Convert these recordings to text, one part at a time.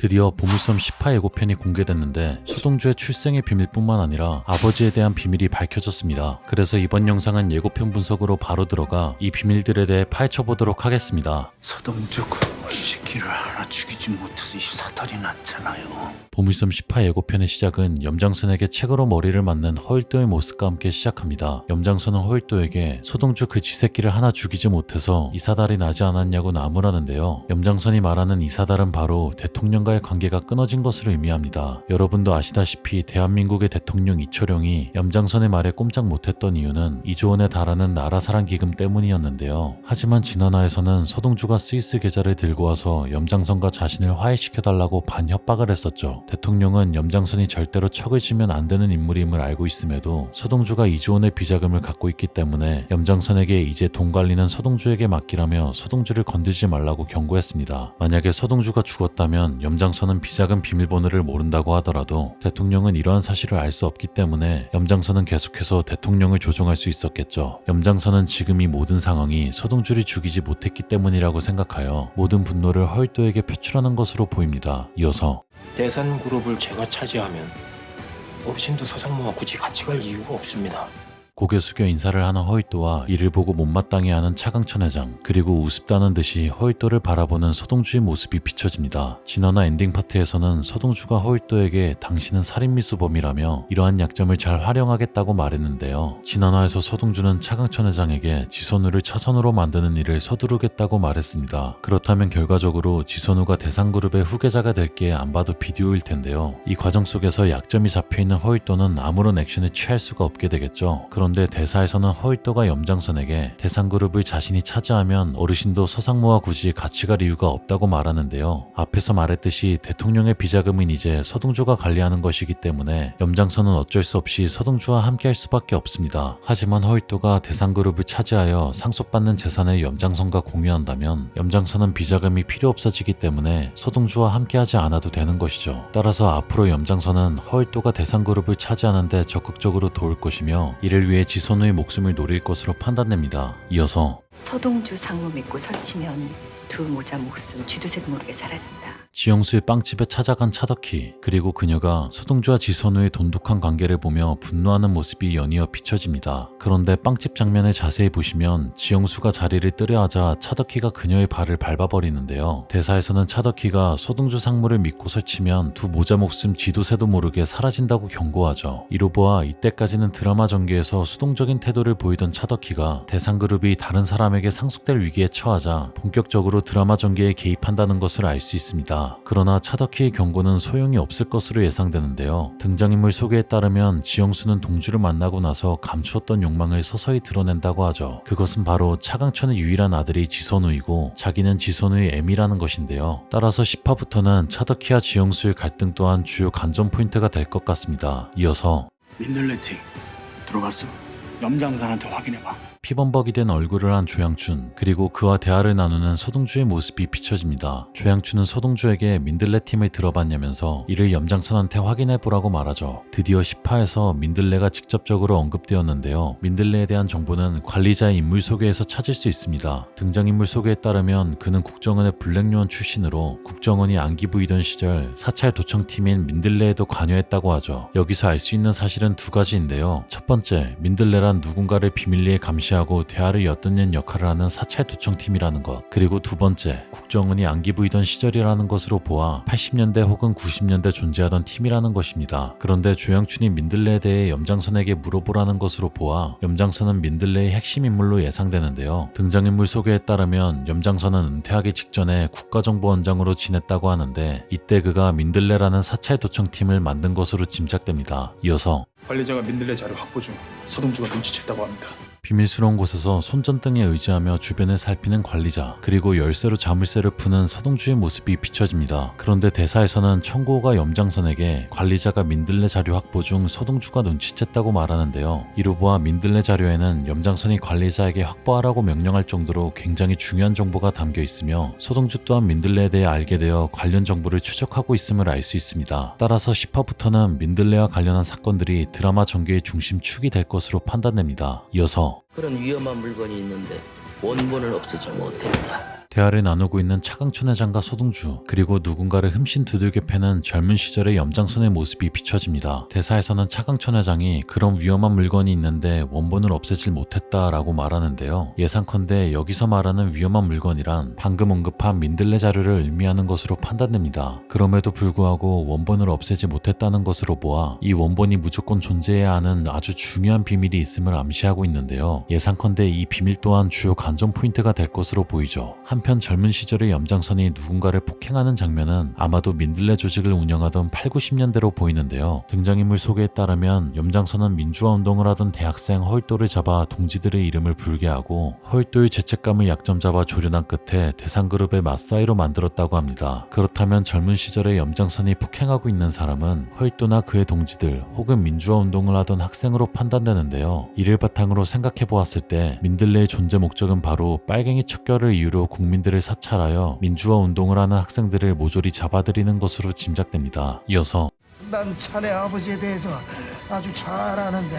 드디어 보물섬 10화 예고편이 공개됐는데 소동주의 출생의 비밀뿐만 아니라 아버지에 대한 비밀이 밝혀졌습니다. 그래서 이번 영상은 예고편 분석으로 바로 들어가 이 비밀들에 대해 파헤쳐보도록 하겠습니다. 서동주 이 새끼를 하나 죽이지 못해서 이 사달이 났잖아요. 보물섬 10화 예고편의 시작은 염장선에게 책으로 머리를 맞는 허일도의 모습과 함께 시작합니다. 염장선은 허일도에게 소동주 그 쥐새끼를 하나 죽이지 못해서 이사달이 나지 않았냐고 나무라는데요. 염장선이 말하는 이사달은 바로 대통령과의 관계가 끊어진 것을 의미합니다. 여러분도 아시다시피 대한민국의 대통령 이철용이 염장선의 말에 꼼짝 못했던 이유는 이조원에 달하는 나라사랑기금 때문이었는데요. 하지만 진화나에서는 소동주가 스위스 계좌를 들고 와서 염장선과 자신을 화해시켜달라고 반협박을 했었죠. 대통령은 염장선이 절대로 척을 지면 안 되는 인물임을 알고 있음에도 소동주가 이조원의 비자금을 갖고 있기 때문에 염장선에게 이제 돈 관리는 소동주에게 맡기라며 소동주를 건들지 말라고 경고했습니다. 만약에 소동주가 죽었다면 염장선은 비자금 비밀번호를 모른다고 하더라도 대통령은 이러한 사실을 알 수 없기 때문에 염장선은 계속해서 대통령을 조종할 수 있었겠죠. 염장선은 지금 이 모든 상황이 소동주를 죽이지 못했기 때문이라고 생각하여 모든 분노를 허일도에게 표출하는 것으로 보입니다. 이어서 대산그룹을 제가 차지하면 어르신도 서상무와 굳이 같이 갈 이유가 없습니다. 고개 숙여 인사를 하는 허일도와 이를 보고 못마땅해하는 차강천 회장, 그리고 우습다는 듯이 허일도를 바라보는 소동주의 모습이 비춰집니다. 진화나 엔딩 파트에서는 소동주가 허일도에게 당신은 살인미수범이라며 이러한 약점을 잘 활용하겠다고 말했는데요. 진화나에서 소동주는 차강천 회장에게 지선우를 차선으로 만드는 일을 서두르겠다고 말했습니다. 그렇다면 결과적으로 지선우가 대상그룹의 후계자가 될 게 안 봐도 비디오일 텐데요. 이 과정 속에서 약점이 잡혀있는 허일도는 아무런 액션을 취할 수가 없게 되겠죠. 그런데 대사에서는 허일도가 염장선에게 대상그룹을 자신이 차지하면 어르신도 서상무와 굳이 같이 갈 이유가 없다고 말하는데요. 앞에서 말했듯이 대통령의 비자금은 이제 서동주가 관리하는 것이기 때문에 염장선은 어쩔 수 없이 서동주와 함께할 수밖에 없습니다. 하지만 허일도가 대상그룹을 차지하여 상속받는 재산을 염장선과 공유한다면 염장선은 비자금이 필요 없어지기 때문에 서동주와 함께하지 않아도 되는 것이죠. 따라서 앞으로 염장선은 허일도가 대상그룹을 차지하는데 적극적으로 도울 것이며 이를 위해 지선우의 목숨을 노릴 것으로 판단됩니다. 이어서 서동주 상무 믿고 설치면 두 모자 목숨 쥐두새도 모르게 사라진다. 지영수의 빵집에 찾아간 차덕희, 그리고 그녀가 소동주와 지선우의 돈독한 관계를 보며 분노하는 모습이 연이어 비춰집니다. 그런데 빵집 장면을 자세히 보시면 지영수가 자리를 뜨려하자 차덕희가 그녀의 발을 밟아버리는데요. 대사에서는 차덕희가 소동주 상무를 믿고 설치면 두 모자 목숨 쥐도 새도 모르게 사라진다고 경고하죠. 이로 보아 이때까지는 드라마 전개에서 수동적인 태도를 보이던 차덕희가 대상그룹이 다른 사람에게 상속될 위기에 처하자 본격적으로 드라마 전개에 개입한다는 것을 알 수 있습니다. 그러나 차덕희의 경고는 소용이 없을 것으로 예상되는데요. 등장인물 소개에 따르면 지영수는 동주를 만나고 나서 감추었던 욕망을 서서히 드러낸다고 하죠. 그것은 바로 차강천의 유일한 아들이 지선우이고 자기는 지선우의 애미라는 것인데요. 따라서 10화부터는 차덕희와 지영수의 갈등 또한 주요 관전 포인트가 될 것 같습니다. 이어서 민들레 팀 들어갔어? 염장산한테 확인해봐. 피범벅이 된 얼굴을 한 조양춘, 그리고 그와 대화를 나누는 서동주의 모습이 비춰집니다. 조양춘은 서동주에게 민들레 팀을 들어봤냐면서 이를 염장선한테 확인해보라고 말하죠. 드디어 10화에서 민들레가 직접적으로 언급되었는데요. 민들레에 대한 정보는 관리자의 인물 소개에서 찾을 수 있습니다. 등장인물 소개에 따르면 그는 국정원의 블랙요원 출신으로 국정원이 안기 부이던 시절 사찰 도청팀인 민들레에도 관여했다고 하죠. 여기서 알 수 있는 사실은 두 가지인데요. 첫 번째, 민들레란 누군가를 비밀리에 감시하고 대화를 엿듣는 역할을 하는 사찰 도청팀이라는 것, 그리고 두 번째, 국정원이 안기 부이던 시절이라는 것으로 보아 80년대 혹은 90년대 존재하던 팀이라는 것입니다. 그런데 조양춘이 민들레에 대해 염장선에게 물어보라는 것으로 보아 염장선은 민들레의 핵심 인물로 예상되는데요. 등장인물 소개에 따르면 염장선은 은퇴하기 직전에 국가정보원장으로 지냈다고 하는데 이때 그가 민들레라는 사찰 도청팀을 만든 것으로 짐작됩니다. 이어서 관리자가 민들레 자료 확보 중 서동주가 눈치챘다고 합니다. 비밀스러운 곳에서 손전등에 의지하며 주변을 살피는 관리자, 그리고 열쇠로 자물쇠를 푸는 서동주의 모습이 비춰집니다. 그런데 대사에서는 청고가 염장선에게 관리자가 민들레 자료 확보 중 서동주가 눈치챘다고 말하는데요. 이로 보아 민들레 자료에는 염장선이 관리자에게 확보하라고 명령할 정도로 굉장히 중요한 정보가 담겨 있으며 서동주 또한 민들레에 대해 알게 되어 관련 정보를 추적하고 있음을 알 수 있습니다. 따라서 10화부터는 민들레와 관련한 사건들이 드라마 전개의 중심축이 될 것으로 판단됩니다. 이어서 그런 위험한 물건이 있는데 원본을 없애지 못했다. 대화를 나누고 있는 차강천 회장과 서동주, 그리고 누군가를 흠씬 두들겨 패는 젊은 시절의 염장선의 모습이 비춰집니다. 대사에서는 차강천 회장이 그런 위험한 물건이 있는데 원본을 없애질 못했다라고 말하는데요. 예상컨대 여기서 말하는 위험한 물건이란 방금 언급한 민들레 자료를 의미하는 것으로 판단됩니다. 그럼에도 불구하고 원본을 없애지 못했다는 것으로 보아 이 원본이 무조건 존재해야 하는 아주 중요한 비밀이 있음을 암시하고 있는데요. 예상컨대 이 비밀 또한 주요 관전 포인트가 될 것으로 보이죠. 한편 젊은 시절의 염장선이 누군가를 폭행하는 장면은 아마도 민들레 조직을 운영하던 8, 90년대로 보이는데요. 등장인물 소개에 따르면 염장선은 민주화 운동을 하던 대학생 허일도를 잡아 동지들의 이름을 불게 하고 허일도의 죄책감을 약점 잡아 조련한 끝에 대상그룹의 맞사이로 만들었다고 합니다. 그렇다면 젊은 시절의 염장선이 폭행하고 있는 사람은 허일도나 그의 동지들 혹은 민주화 운동을 하던 학생으로 판단되는데요. 이를 바탕으로 생각해 보았을 때 민들레의 존재 목적은 바로 빨갱이 척결을 이유로 국민들을 사찰하여 민주화 운동을 하는 학생들을 모조리 잡아들이는 것으로 짐작됩니다. 이어서 난 자네 아버지에 대해서 아주 잘 아는데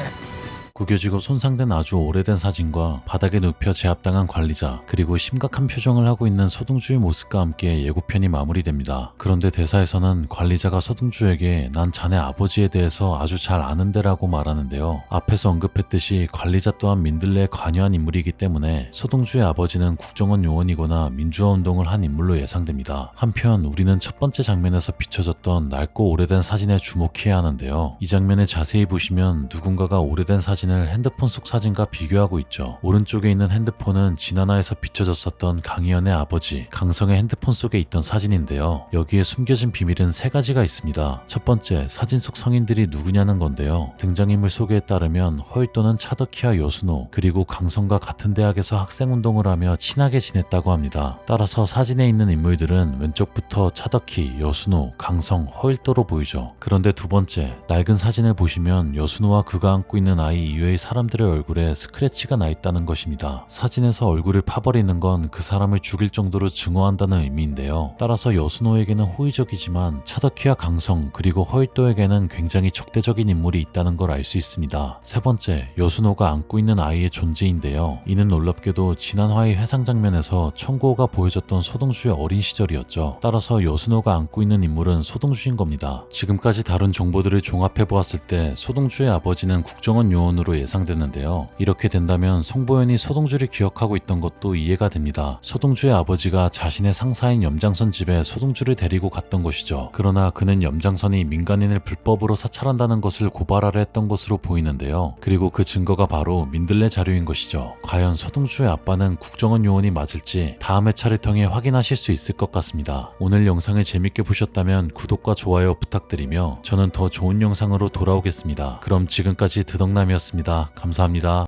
구겨지고 손상된 아주 오래된 사진과 바닥에 눕혀 제압당한 관리자, 그리고 심각한 표정을 하고 있는 서동주의 모습과 함께 예고편이 마무리됩니다. 그런데 대사에서는 관리자가 서동주에게 난 자네 아버지에 대해서 아주 잘 아는데 라고 말하는데요. 앞에서 언급했듯이 관리자 또한 민들레에 관여한 인물이기 때문에 서동주의 아버지는 국정원 요원이거나 민주화 운동을 한 인물로 예상됩니다. 한편 우리는 첫 번째 장면에서 비춰졌던 낡고 오래된 사진에 주목해야 하는데요. 이 장면을 자세히 보시면 누군가가 오래된 사진을 핸드폰 속 사진과 비교하고 있죠. 오른쪽에 있는 핸드폰은 진하나에서 비춰졌었던 강희연의 아버지 강성의 핸드폰 속에 있던 사진인데요. 여기에 숨겨진 비밀은 3가지가 있습니다. 첫 번째, 사진 속 성인들이 누구냐는 건데요. 등장인물 소개에 따르면 허일도는 차덕희와 여순호, 그리고 강성과 같은 대학에서 학생운동을 하며 친하게 지냈다고 합니다. 따라서 사진에 있는 인물들은 왼쪽부터 차덕희, 여순호, 강성, 허일도로 보이죠. 그런데 두 번째, 낡은 사진을 보시면 여순호와 그가 안고 있는 아이 이외의 사람들의 얼굴에 스크래치가 나 있다는 것입니다. 사진에서 얼굴을 파버리는 건 그 사람을 죽일 정도로 증오한다는 의미인데요. 따라서 여순호에게는 호의적이지만 차덕희와 강성 그리고 허일도에게는 굉장히 적대적인 인물이 있다는 걸 알 수 있습니다. 세 번째, 여순호가 안고 있는 아이의 존재인데요. 이는 놀랍게도 지난 화의 회상 장면에서 청구호가 보여줬던 서동주의 어린 시절이었죠. 따라서 여순호가 안고 있는 인물은 서동주인 겁니다. 지금까지 다룬 정보들을 종합해 보았을 때 서동주의 아버지는 국정원 요원으로 예상되는데요. 이렇게 된다면 송보현이 서동주를 기억하고 있던 것도 이해가 됩니다. 서동주의 아버지가 자신의 상사인 염장선 집에 서동주를 데리고 갔던 것이죠. 그러나 그는 염장선이 민간인을 불법으로 사찰한다는 것을 고발하려 했던 것으로 보이는데요. 그리고 그 증거가 바로 민들레 자료인 것이죠. 과연 서동주의 아빠는 국정원 요원이 맞을지 다음 회차를 통해 확인하실 수 있을 것 같습니다. 오늘 영상을 재밌게 보셨다면 구독과 좋아요 부탁드리며 저는 더 좋은 영상으로 돌아오겠습니다. 그럼 지금까지 드덕남이었습니다. 감사합니다.